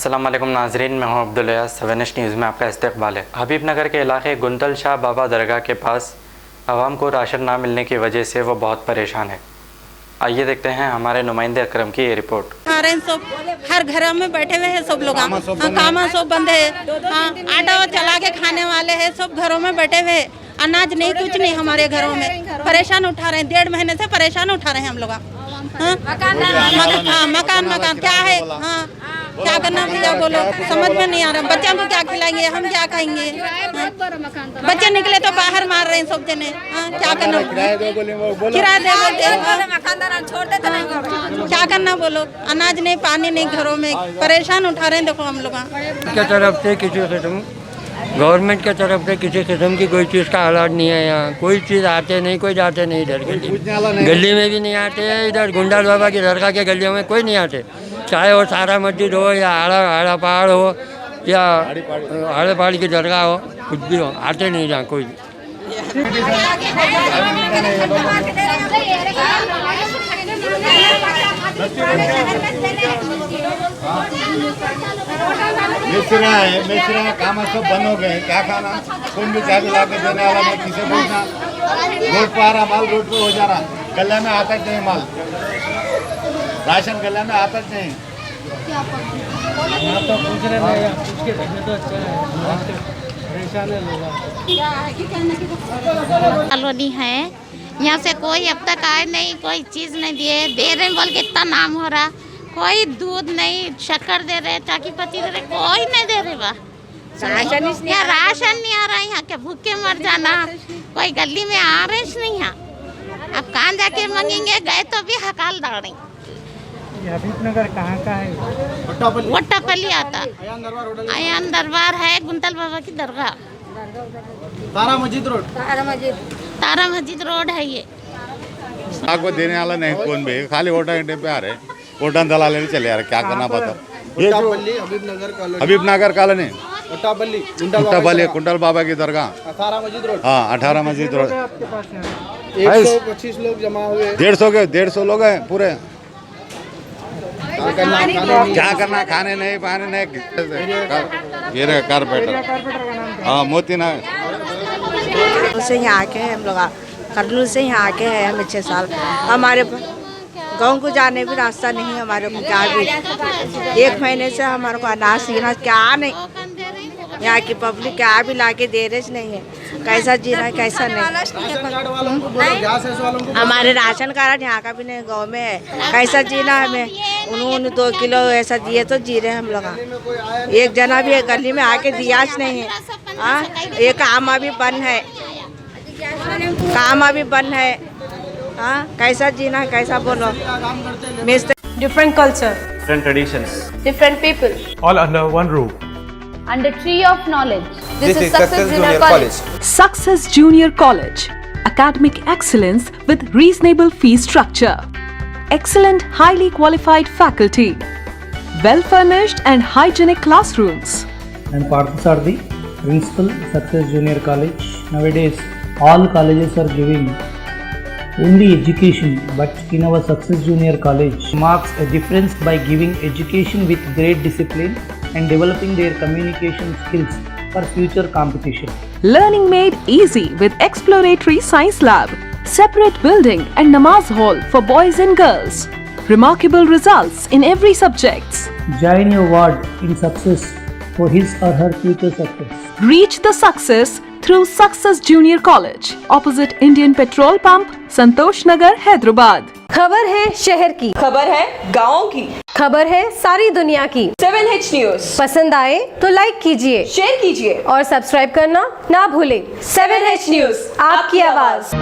अस्सलाम वालेकुम नाजरीन, मैं हूं अब्दुल 7 न्यूज़ में आपका इस्तकबाल है। हबीबनगर के इलाके गुंतल शाह बाबा दरगाह के पास आवाम को राशन ना मिलने की वजह से वो बहुत परेशान है। आइए देखते हैं हमारे नुमाइंदे अकरम की ये रिपोर्ट। सब हर घर में बैठे हुए हैं, सब लोग काम सब बंद है, आटा चला के खाने वाले हैं, सब घरों में बैठे हुए, अनाज नहीं, कुछ नहीं हमारे घरों में। परेशान उठा रहे हैं, 1.5 महीने से परेशान उठा रहे हैं हम लोग। मकान क्या है, हाँ क्या करना भैया बोलो, समझ में नहीं आ रहा। बच्चों को क्या खिलाएंगे, हम क्या खाएंगे? बच्चे निकले तो बाहर मार रहे हैं सब जने, क्या करना? किराया दे बोलते, क्या करना बोलो? अनाज नहीं, पानी नहीं, घरों में परेशान उठा रहे हैं। देखो हम लोग की तरफ से किसी किस्म गवर्नमेंट की तरफ से किसी किस्म की कोई चीज़ का हालात नहीं है। यहाँ कोई चीज़ आते नहीं, कोई जाते नहीं। इधर गली में भी नहीं आते, इधर गुंडाल बाबा की दरगाह के गलियों में कोई नहीं आते। चाहे वो सारा मस्जिद हो या आड़ा पहाड़ हो या आड़े पहाड़ की दरगाह हो, कुछ भी हो, आते नहीं जहाँ कोई। मिश्रा काम सब बंद हो गए, क्या खाना? कौन भी चाबी ला के देने वाला नहीं, किसे पूछना? रोड पर आ रहा माल, रोड पे हो जा रहा, गला में आता नहीं माल, राशन गला में आता नहीं। तो पूछ रहे हैं, पूछ के भेजने तो अच्छा है, परेशान है लोग। कॉलोनी है, यहाँ से कोई अब तक आए नहीं, कोई चीज़ नहीं दिए, दे रहे बोल के इतना नाम हो रहा, कोई दूध नहीं, शक्कर दे रहे, चाकी पत्ती दे रहे, कोई नहीं दे रहे। वाह राशन नहीं आ रहा है, यहाँ के भूखे मर जाना। कोई गली में आ रहे नहीं यहाँ, अब कहाँ जाके मांगेंगे? गए तो भी हकाल दौड़े। हबीबनगर कहाँ का है? वट्टापल्ली आता, अयान दरबार है, गुंतल बाबा की दरगाह, तारा मस्जिद रोड है ये। आपको देने वाला नहीं कौन भी, खाली वोटा घंटे पे आ रहे, वोटा दला लेने चले आ रहे, क्या करना पता। हबीबनगर कॉलोनी, कुंडल बाबा की दरगाह, 18 मस्जिद रोड। हाँ 18 मस्जिद रोड। 125 लोग जमा हुए, 150 लोग हैं पूरे। क्या करना? खाने नहीं, पानी नहीं, ये रहे कारपेंटर, हाँ मोती ना से यहाँ आके हैं हम लोग, कर्नूल से यहाँ आके हैं हम 6 साल। हमारे गाँव को जाने भी रास्ता नहीं, हमारे को क्या भी 1 महीने से हमारे को अनाज क्या नहीं, यहाँ की पब्लिक क्या भी ला के दे रही नहीं है। कैसा जीना कैसा नहीं, हमारे राशन कार्ड यहाँ का भी नहीं, गाँव में है, कैसा जीना हमें? उन्होंने 2 किलो ऐसा दिए तो जी रहे हम लोग। एक जना भी गली में आके दिया नहीं है। हाँ ये काम अभी बंद है, काम अभी बंद है। हाँ कैसा जीना कैसा बोलो? Different culture, different traditions, different people, all under one roof. under tree of knowledge. This is Success Junior College. Success Junior College. Academic excellence with reasonable fee structure. Excellent, highly qualified faculty. Well-furnished and hygienic classrooms. And Parthas are the principal Success Junior College. Nowadays, all colleges are giving only education, but in our Success Junior College marks a difference by giving education with great discipline and developing their communication skills for future competition. Learning made easy with exploratory science lab, separate building and namaz hall for boys and girls. Remarkable results in every subjects. Join your ward in success for his or her future success. Reach the success through Success Junior College, opposite Indian Petrol Pump, Santosh Nagar, Hyderabad. खबर है शहर की, खबर है गाँव की, खबर है सारी दुनिया की। 7H न्यूज़ पसंद आए तो लाइक कीजिए, शेयर कीजिए और सब्सक्राइब करना ना भूलें। 7H न्यूज़, आपकी आवाज़।